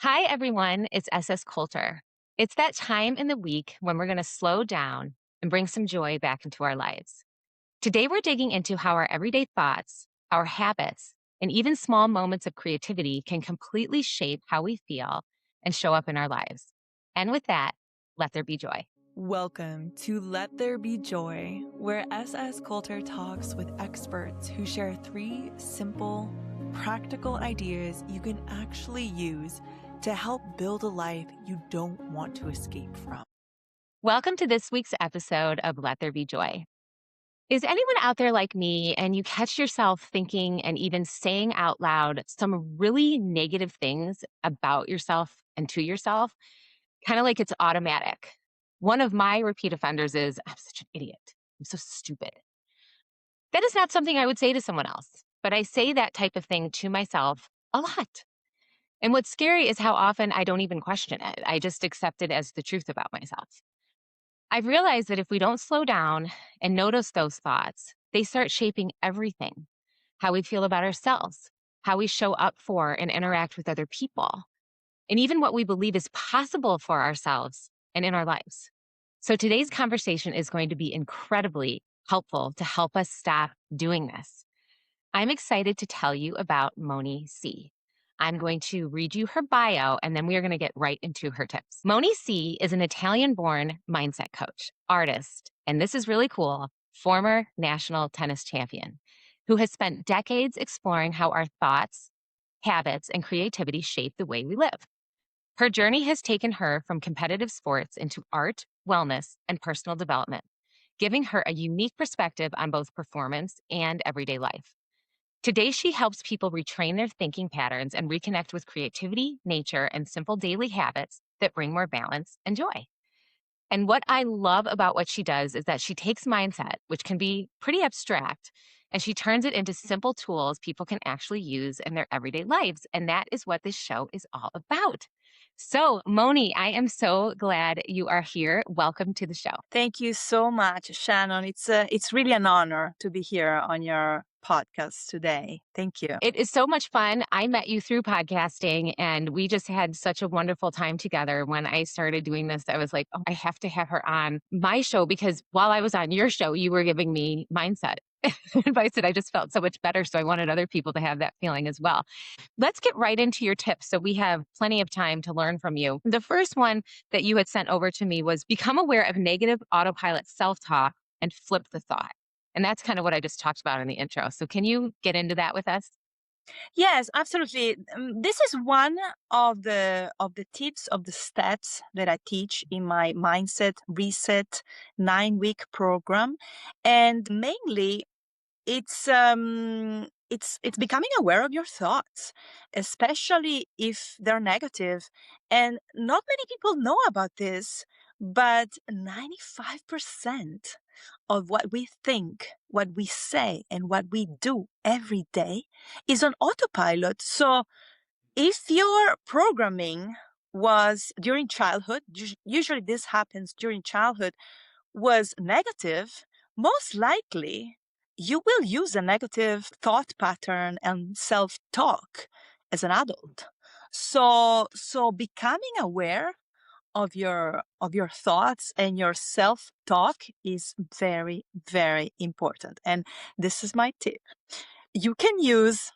Hi, everyone. It's SS Coulter. It's that time in the week when we're going to slow down and bring some joy back into our lives. Today, we're digging into how our everyday thoughts, our habits, and even small moments of creativity can completely shape how we feel and show up in our lives. And with that, let there be joy. Welcome to Let There Be Joy, where SS Coulter talks with experts who share three simple, practical ideas you can actually use to help build a life you don't want to escape from. Welcome to this week's episode of Let There Be Joy. Is anyone out there like me and you catch yourself thinking and even saying out loud some really negative things about yourself and to yourself? Kind of like it's automatic. One of my repeat offenders is, I'm such an idiot. I'm so stupid. That is not something I would say to someone else, but I say that type of thing to myself a lot. And what's scary is how often I don't even question it. I just accept it as the truth about myself. I've realized that if we don't slow down and notice those thoughts, they start shaping everything: how we feel about ourselves, how we show up for and interact with other people, and even what we believe is possible for ourselves and in our lives. So today's conversation is going to be incredibly helpful to help us stop doing this. I'm excited to tell you about Moni C. I'm going to read you her bio and then we are going to get right into her tips. Moni C is an Italian born mindset coach, artist, and this is really cool, former national tennis champion who has spent decades exploring how our thoughts, habits, and creativity shape the way we live. Her journey has taken her from competitive sports into art, wellness, and personal development, giving her a unique perspective on both performance and everyday life. Today, she helps people retrain their thinking patterns and reconnect with creativity, nature, and simple daily habits that bring more balance and joy. And what I love about what she does is that she takes mindset, which can be pretty abstract, and she turns it into simple tools people can actually use in their everyday lives. And that is what this show is all about. So, Moni, I am so glad you are here. Welcome to the show. Thank you so much, Shannon. It's really an honor to be here on your podcast today. Thank you. It is so much fun. I met you through podcasting and we just had such a wonderful time together. When I started doing this, I was like, oh, I have to have her on my show because while I was on your show, you were giving me mindset advice and I just felt so much better. So I wanted other people to have that feeling as well. Let's get right into your tips so we have plenty of time to learn from you. The first one that you had sent over to me was become aware of negative autopilot self-talk and flip the thought. And that's kind of what I just talked about in the intro. So can you get into that with us? Yes, absolutely. This is one of the tips of the steps that I teach in my Mindset Reset 9-week program, and mainly it's becoming aware of your thoughts, especially if they're negative. And not many people know about this, but 95% of what we think, what we say, and what we do every day is on autopilot. So if your programming was during childhood, usually this happens during childhood, was negative, most likely you will use a negative thought pattern and self-talk as an adult. So becoming aware of your thoughts and your self-talk is very, very important. And this is my tip. You can use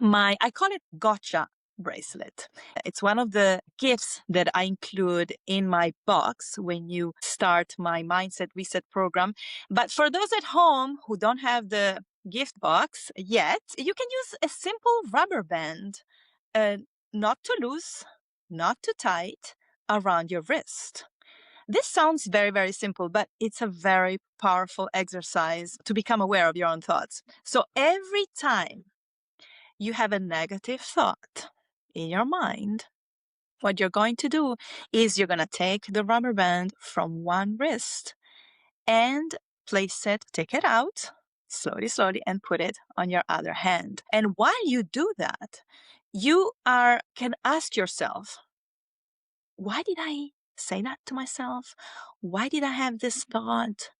I call it Gotcha Bracelet. It's one of the gifts that I include in my box when you start my Mindset Reset program. But for those at home who don't have the gift box yet, you can use a simple rubber band, uh, not too loose, not too tight, around your wrist. This sounds very, very simple, but it's a very powerful exercise to become aware of your own thoughts. So every time you have a negative thought in your mind, what you're going to do is you're going to take the rubber band from one wrist and take it out slowly, slowly, and put it on your other hand. And while you do that, can ask yourself, why did I say that to myself? Why did I have this thought?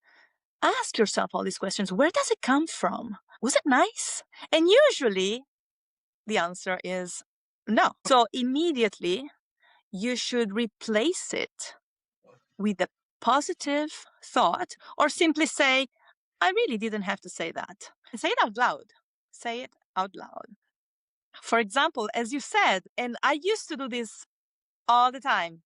Ask yourself all these questions. Where does it come from? Was it nice? And usually the answer is No. So immediately you should replace it with a positive thought, or simply say, I really didn't have to say that. Say it out loud. Say it out loud. For example, as you said, and I used to do this all the time.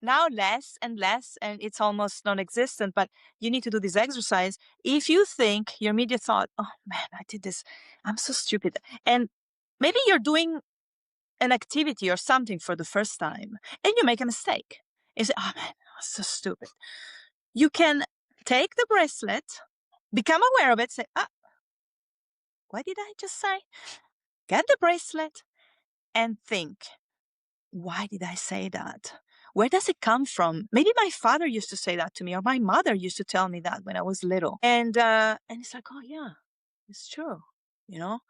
Now less and less, and it's almost non-existent, but you need to do this exercise. If you think your immediate thought, oh man, I did this, I'm so stupid. And maybe you're doing an activity or something for the first time and you make a mistake. You say, oh man, I was so stupid. You can take the bracelet, become aware of it, say, ah, what did I just say? Get the bracelet and think, why did I say that? Where does it come from? Maybe my father used to say that to me, or my mother used to tell me that when I was little. And it's like, oh yeah, it's true. You know,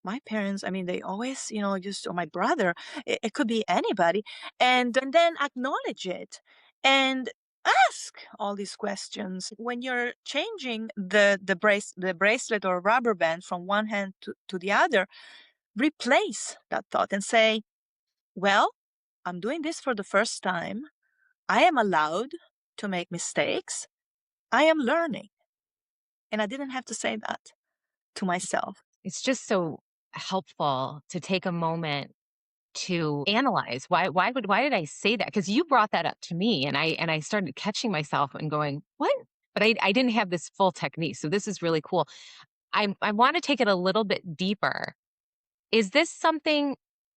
my parents, I mean, they always, used to, or my brother, it could be anybody, and then acknowledge it and ask all these questions. When you're changing the bracelet or rubber band from one hand to the other, replace that thought and say, well, I'm doing this for the first time. I am allowed to make mistakes. I am learning. And I didn't have to say that to myself. It's just so helpful to take a moment to analyze why did I say that? Because you brought that up to me and I started catching myself and going, what? But I didn't have this full technique. So this is really cool. I want to take it a little bit deeper. Is this something,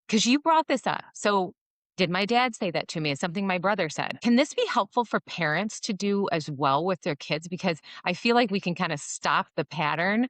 because you brought this up. So did my dad say that to me? It's something my brother said. Can this be helpful for parents to do as well with their kids? Because I feel like we can kind of stop the pattern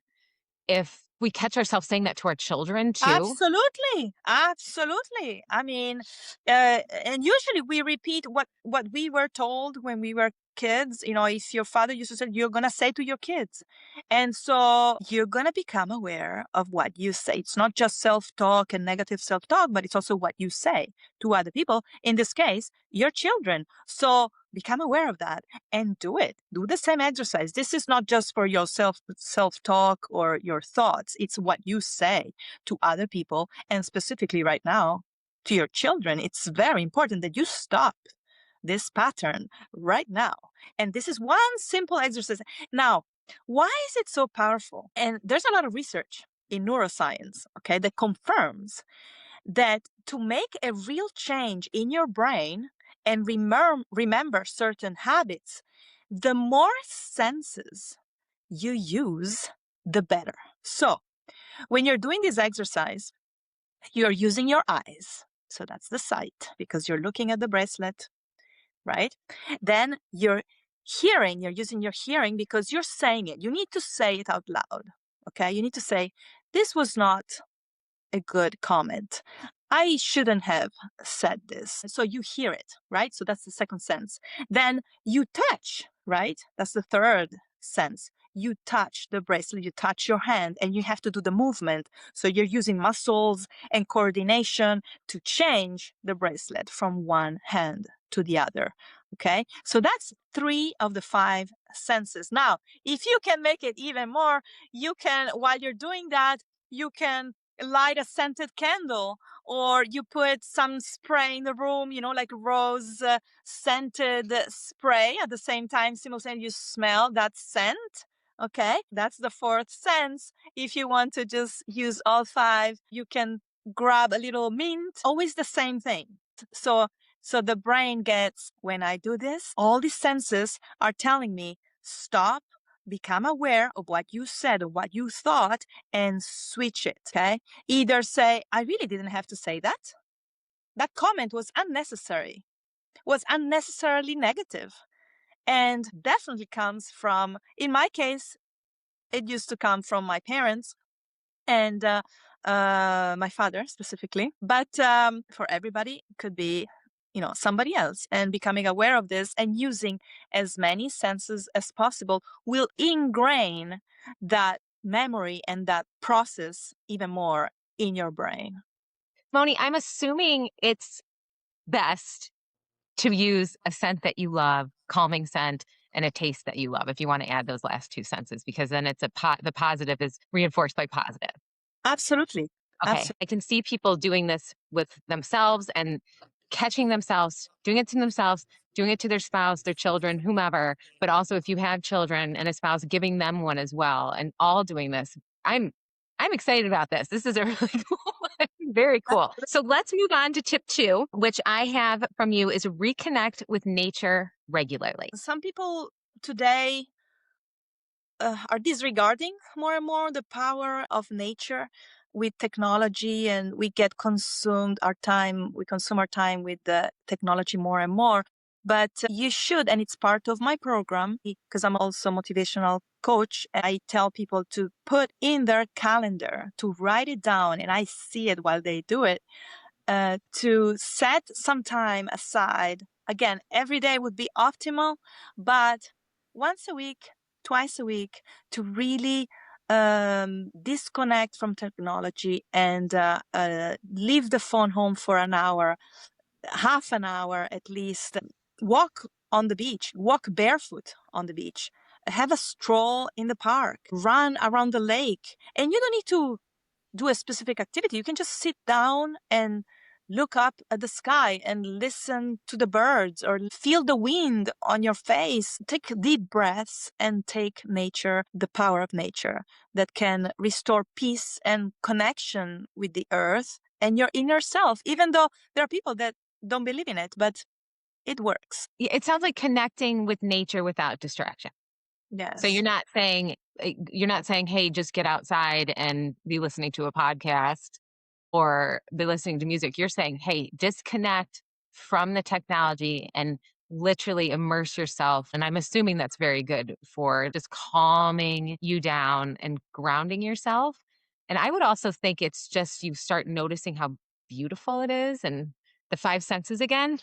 if we catch ourselves saying that to our children too. Absolutely. Absolutely. I mean, and usually we repeat what we were told when we were kids. If your father used to say, you're going to say to your kids. And so you're going to become aware of what you say. It's not just self-talk and negative self-talk, but it's also what you say to other people. In this case, your children. So become aware of that and do it. Do the same exercise. This is not just for your self-talk or your thoughts. It's what you say to other people, and specifically right now to your children. It's very important that you stop this pattern right now. And this is one simple exercise. Now, why is it so powerful? And there's a lot of research in neuroscience, okay, that confirms that to make a real change in your brain and remember certain habits, the more senses you use, the better. So when you're doing this exercise, you're using your eyes. So that's the sight, because you're looking at the bracelet, right? Then you're using your hearing because you're saying it. You need to say it out loud, okay? You need to say, this was not a good comment. I shouldn't have said this. So you hear it, right? So that's the second sense. Then you touch, right? That's the third sense. You touch the bracelet, you touch your hand, and you have to do the movement. So you're using muscles and coordination to change the bracelet from one hand to the other. Okay, so that's 3 of the 5 senses. Now, if you can make it even more, you can, while you're doing that, you can light a scented candle, or you put some spray in the room, like rose scented spray. At the same time, simultaneously you smell that scent. Okay, that's the 4th sense. If you want to just use all 5, you can grab a little mint. Always the same thing. So the brain gets, when I do this, all these senses are telling me, stop, become aware of what you said or what you thought, and switch it, okay? Either say, I really didn't have to say that. That comment was unnecessary, was unnecessarily negative, and definitely comes from, in my case, it used to come from my parents and my father specifically. But for everybody, it could be somebody else. And becoming aware of this and using as many senses as possible will ingrain that memory and that process even more in your brain. Moni, I'm assuming it's best to use a scent that you love, calming scent, and a taste that you love if you want to add those last 2 senses, because then it's the positive is reinforced by positive. Absolutely. Okay. I can see people doing this with themselves and catching themselves, doing it to themselves, doing it to their spouse, their children, whomever. But also if you have children and a spouse, giving them one as well, and all doing this. I'm excited about this. This is a really cool one. Very cool. So let's move on to tip 2, which I have from you is reconnect with nature regularly. Some people today are disregarding more and more the power of nature with technology, and we consume our time with the technology more and more. But you should, and it's part of my program because I'm also a motivational coach. I tell people to put in their calendar, to write it down, and I see it while they do it, to set some time aside. Again, every day would be optimal, but once a week, twice a week, to really disconnect from technology and leave the phone home for an hour, half an hour at least. Walk on the beach, walk barefoot on the beach, have a stroll in the park, run around the lake. And you don't need to do a specific activity. You can just sit down and look up at the sky and listen to the birds or feel the wind on your face. Take deep breaths and take nature, the power of nature that can restore peace and connection with the earth and your inner self, even though there are people that don't believe in it, but it works. It sounds like connecting with nature without distraction. Yes. So you're not saying, hey, just get outside and be listening to a podcast or be listening to music. You're saying, hey, disconnect from the technology and literally immerse yourself. And I'm assuming that's very good for just calming you down and grounding yourself. And I would also think it's just you start noticing how beautiful it is and the 5 senses again.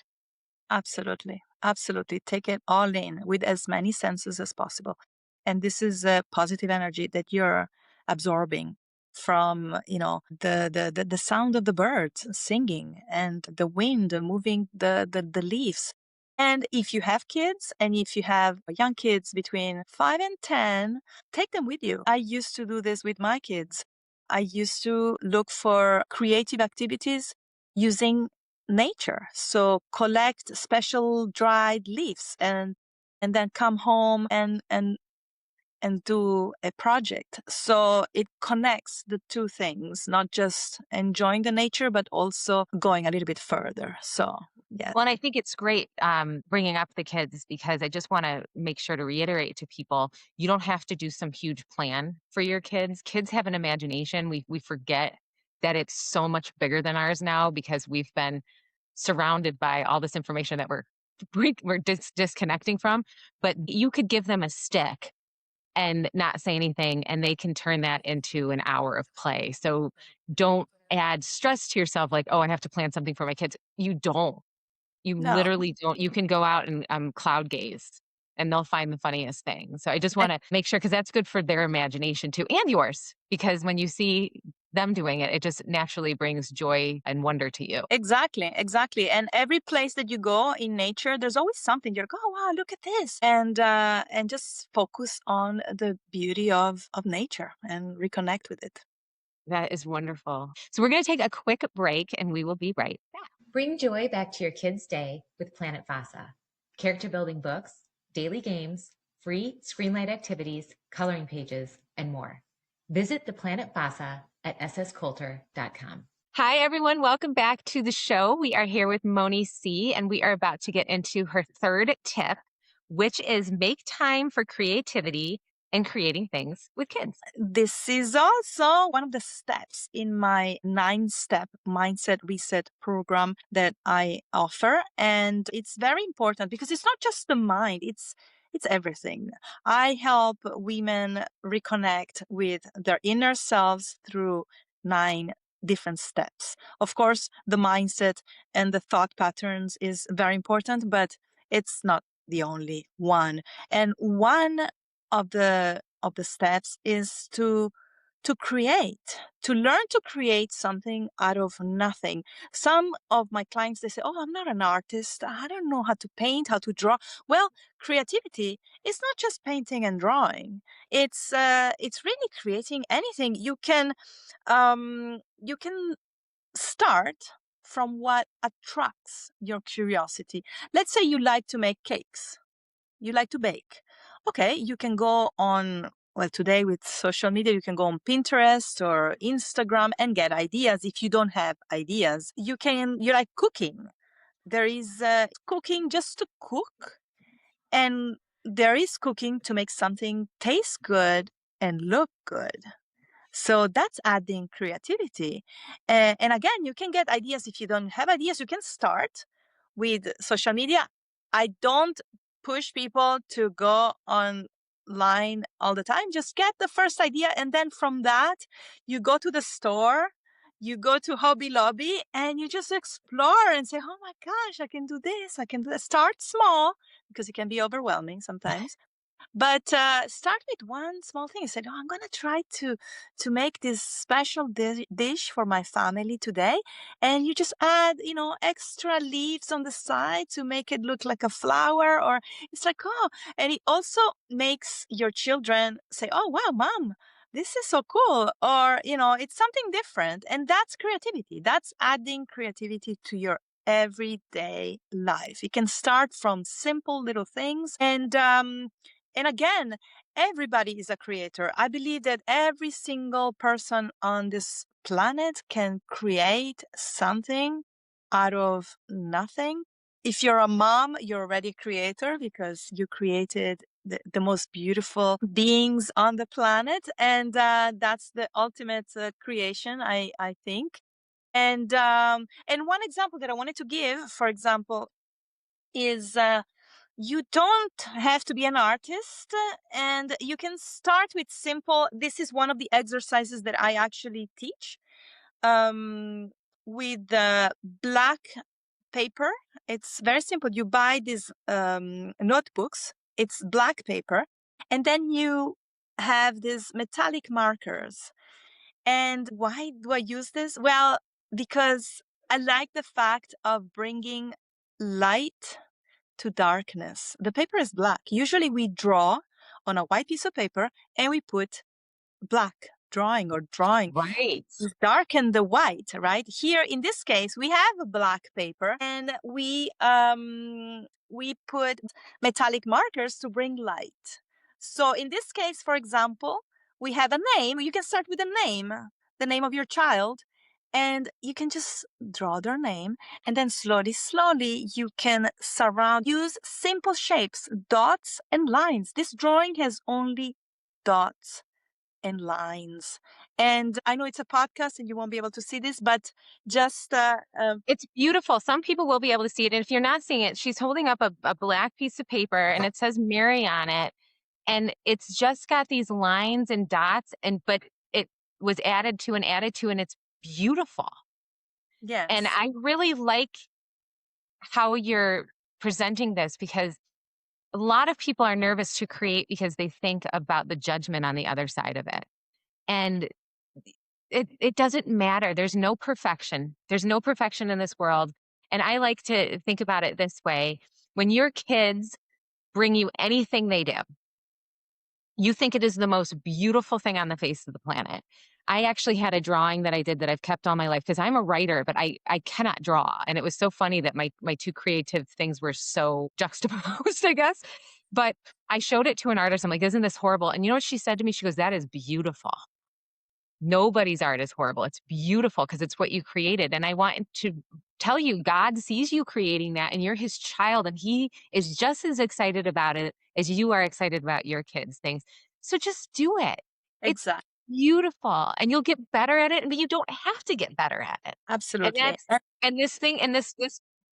Absolutely. Absolutely. Take it all in with as many senses as possible. And this is a positive energy that you're absorbing from, the sound of the birds singing and the wind moving the leaves. And if you have kids and if you have young kids between 5 and 10, take them with you. I used to do this with my kids. I used to look for creative activities using nature. So collect special dried leaves and then come home and do a project. So it connects the two things, not just enjoying the nature, but also going a little bit further. So yeah. Well, and I think it's great bringing up the kids because I just want to make sure to reiterate to people, you don't have to do some huge plan for your kids. Kids have an imagination. We forget that it's so much bigger than ours now because we've been surrounded by all this information that we're disconnecting from. But you could give them a stick and not say anything, and they can turn that into an hour of play. So don't add stress to yourself like, oh, I have to plan something for my kids. You don't. You No. literally don't. You can go out and cloud gaze and they'll find the funniest thing. So I just want to make sure because that's good for their imagination too and yours because when you see them doing it, it just naturally brings joy and wonder to you. Exactly, exactly. And every place that you go in nature, there's always something. You're like, oh wow, look at this, and just focus on the beauty of nature and reconnect with it. That is wonderful. So we're going to take a quick break and we will be right back. Bring joy back to your kids' day with Planet Vasa. Character building books, daily games, free screenlight activities, coloring pages, and more. Visit the Planet Vasa at sscoulter.com. Hi, everyone. Welcome back to the show. We are here with Moni C, and we are about to get into her third tip, which is make time for creativity and creating things with kids. This is also one of the steps in my 9-step mindset reset program that I offer. And it's very important because it's not just the mind, it's everything. I help women reconnect with their inner selves through 9 different steps. Of course, the mindset and the thought patterns is very important, but it's not the only one. And one of the steps is to to create, to learn to create something out of nothing. Some of my clients, they say, oh, I'm not an artist. I don't know how to paint, how to draw. Well, creativity is not just painting and drawing. It's really creating anything. You can start from what attracts your curiosity. Let's say you like to make cakes. You like to bake. Okay, you can go on, well, today with social media, you can go on Pinterest or Instagram and get ideas. If you don't have ideas, you like cooking. There is cooking just to cook, and there is cooking to make something taste good and look good. So that's adding creativity. And again, you can get ideas. If you don't have ideas, you can start with social media. I don't push people to go online all the time. Just get the first idea. And then from that, you go to the store, you go to Hobby Lobby, and you just explore and say, oh my gosh, I can do this. I can do that. Start small because it can be overwhelming sometimes. But start with one small thing. I said, "Oh, I'm gonna try to make this special dish for my family today," and you just add, extra leaves on the side to make it look like a flower. Or it's like, oh, and it also makes your children say, "Oh, wow, mom, this is so cool," or it's something different, and that's creativity. That's adding creativity to your everyday life. It can start from simple little things, and again, everybody is a creator. I believe that every single person on this planet can create something out of nothing. If you're a mom, you're already a creator because you created the most beautiful beings on the planet. And that's the ultimate creation, I think. And one example that I wanted to give, for example, is you don't have to be an artist, and you can start with simple. This is one of the exercises that I actually teach with black paper. It's very simple. You buy these notebooks, it's black paper, and then you have these metallic markers. And why do I use this? Well, because I like the fact of bringing light to darkness. The paper is black. Usually we draw on a white piece of paper and we put black drawing. Right. Darken the white, right? Here in this case, we have a black paper and we put metallic markers to bring light. So in this case, for example, we have a name. You can start with a name, the name of your child, and you can just draw their name, and then slowly you can use simple shapes, dots and lines. This drawing has only dots and lines. And I know it's a podcast and you won't be able to see this, but just It's beautiful. Some people will be able to see it. And if you're not seeing it, she's holding up a black piece of paper and it says Mary on it. And it's just got these lines and dots, but it was added to, and it's beautiful. And yes, I really like how you're presenting this, because a lot of people are nervous to create because they think about the judgment on the other side of it. And it doesn't matter. There's no perfection. There's no perfection in this world. And I like to think about it this way. When your kids bring you anything they do, you think it is the most beautiful thing on the face of the planet. I actually had a drawing that I did that I've kept all my life because I'm a writer, but I cannot draw. And it was so funny that my two creative things were so juxtaposed, I guess. But I showed it to an artist. I'm like, isn't this horrible? And you know what she said to me? She goes, that is beautiful. Nobody's art is horrible. It's beautiful because it's what you created. And I want to tell you, God sees you creating that and you're his child, and he is just as excited about it as you are excited about your kids' things. So just do it. It's exactly, beautiful and you'll get better at it, but you don't have to get better at it. And absolutely. that's and this thing and this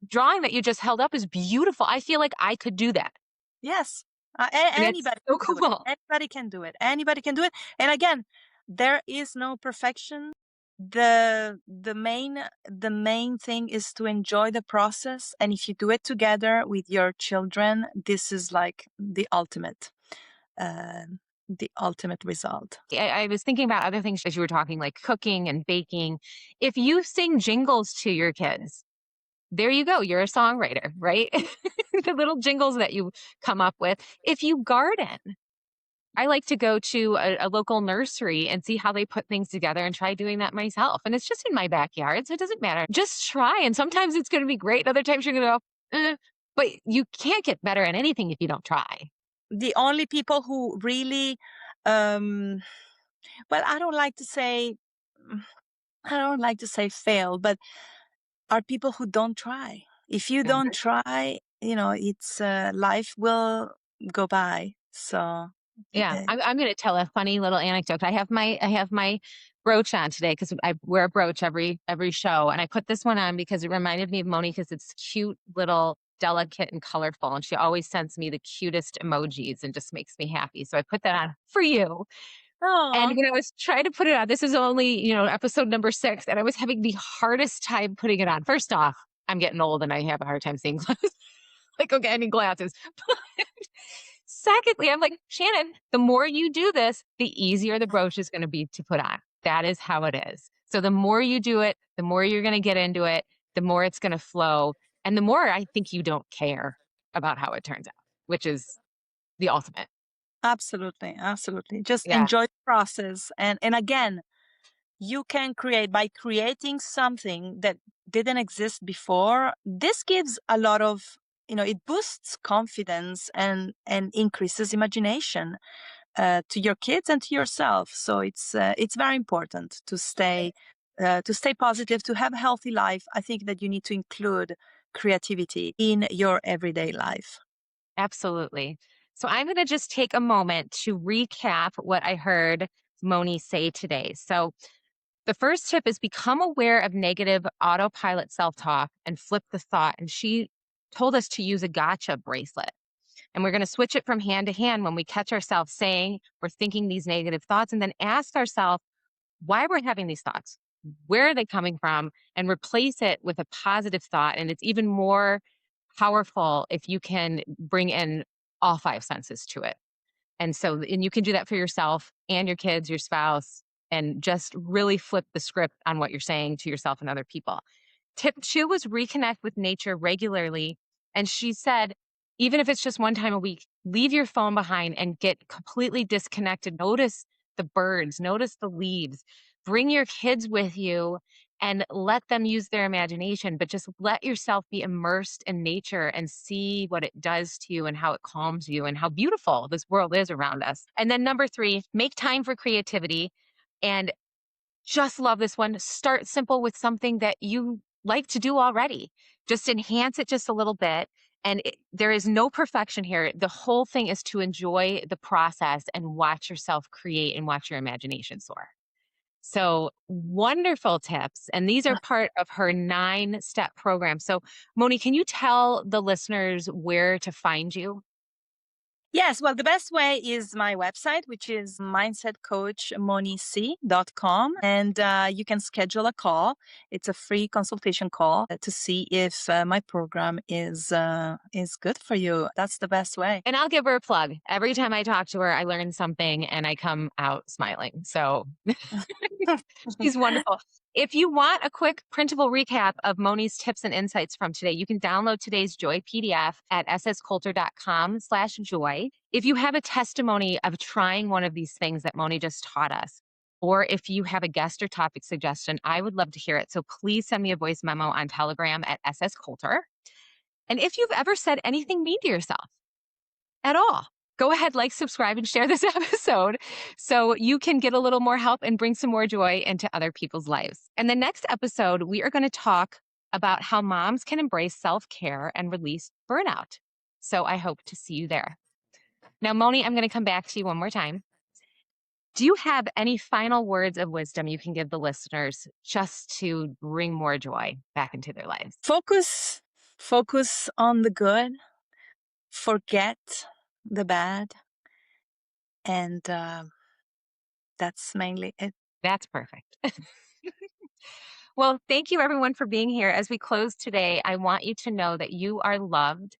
drawing that you just held up is beautiful. I feel like I could do that. Yes, And it's anybody so can do it. cool. Anybody can do it. Anybody can do it. And again, there is no perfection. The main thing is to enjoy the process, and if you do it together with your children, this is like the ultimate. the ultimate result. I was thinking about other things as you were talking, like cooking and baking. If you sing jingles to your kids, there you go. You're a songwriter, right? The little jingles that you come up with. If you garden, I like to go to a local nursery and see how they put things together and try doing that myself. And it's just in my backyard, so it doesn't matter. Just try. And sometimes it's going to be great. Other times you're going to go, but you can't get better at anything if you don't try. The only people who really, well, I don't like to say, fail, but are people who don't try. If you don't try, it's life will go by. So Yeah, uh, I'm going to tell a funny little anecdote. I have my brooch on today because I wear a brooch every show, and I put this one on because it reminded me of Moni because it's cute, little, delicate, and colorful, and she always sends me the cutest emojis and just makes me happy. So I put that on for you. And oh, when I was trying to put it on, this is only episode number 6, and I was having the hardest time putting it on. First off, I'm getting old and I have a hard time seeing glasses. Like, okay, I need glasses. Secondly, I'm like, Shannon, the more you do this, the easier the brooch is going to be to put on. That is how it is. So the more you do it, the more you're going to get into it, the more it's going to flow. And the more I think you don't care about how it turns out, which is the ultimate. absolutely, absolutely. Just Yeah. enjoy the process, and again, you can create by creating something that didn't exist before. This gives a lot of, it boosts confidence and increases imagination to your kids and to yourself. So it's very important to stay positive, to have a healthy life. I think that you need to include creativity in your everyday life. Absolutely. So I'm going to just take a moment to recap what I heard Moni say today. So the first tip is become aware of negative autopilot self talk and flip the thought. And she told us to use a gotcha bracelet. And we're going to switch it from hand to hand when we catch ourselves saying we're thinking these negative thoughts, and then ask ourselves why we're having these thoughts. Where are they coming from? And replace it with a positive thought. And it's even more powerful if you can bring in all 5 senses to it. And you can do that for yourself and your kids, your spouse, and just really flip the script on what you're saying to yourself and other people. Tip 2 was reconnect with nature regularly. And she said, even if it's just one time a week, leave your phone behind and get completely disconnected. Notice the birds, notice the leaves, bring your kids with you and let them use their imagination, but just let yourself be immersed in nature and see what it does to you and how it calms you and how beautiful this world is around us. And then number 3, make time for creativity. And just love this one. Start simple with something that you like to do already. Just enhance it just a little bit. And there is no perfection here. The whole thing is to enjoy the process and watch yourself create and watch your imagination soar. So wonderful tips. And these are part of her 9-step program. So, Moni, can you tell the listeners where to find you? Yes, well, the best way is my website, which is mindsetcoachmonic.com. And you can schedule a call. It's a free consultation call to see if my program is good for you. That's the best way. And I'll give her a plug. Every time I talk to her, I learn something and I come out smiling. So she's wonderful. If you want a quick printable recap of Moni's tips and insights from today, you can download today's Joy PDF at sscoulter.com/joy. If you have a testimony of trying one of these things that Moni just taught us, or if you have a guest or topic suggestion, I would love to hear it. So please send me a voice memo on Telegram at @sscoulter. And if you've ever said anything mean to yourself at all, go ahead, like, subscribe, and share this episode so you can get a little more help and bring some more joy into other people's lives. In the next episode, we are going to talk about how moms can embrace self-care and release burnout. So I hope to see you there. Now, Moni, I'm going to come back to you one more time. Do you have any final words of wisdom you can give the listeners just to bring more joy back into their lives? Focus on the good, forget the bad, and that's mainly it. That's perfect. Well, thank you everyone for being here. As we close today, I want you to know that you are loved.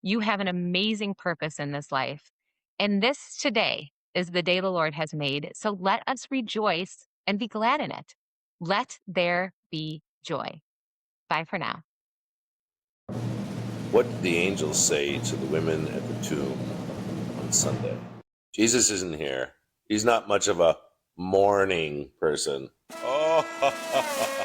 You have an amazing purpose in this life. And this today is the day the Lord has made, so let us rejoice and be glad in it. Let there be joy. Bye for now. What did the angels say to the women at the tomb on Sunday? Jesus isn't here. He's not much of a morning person. Oh,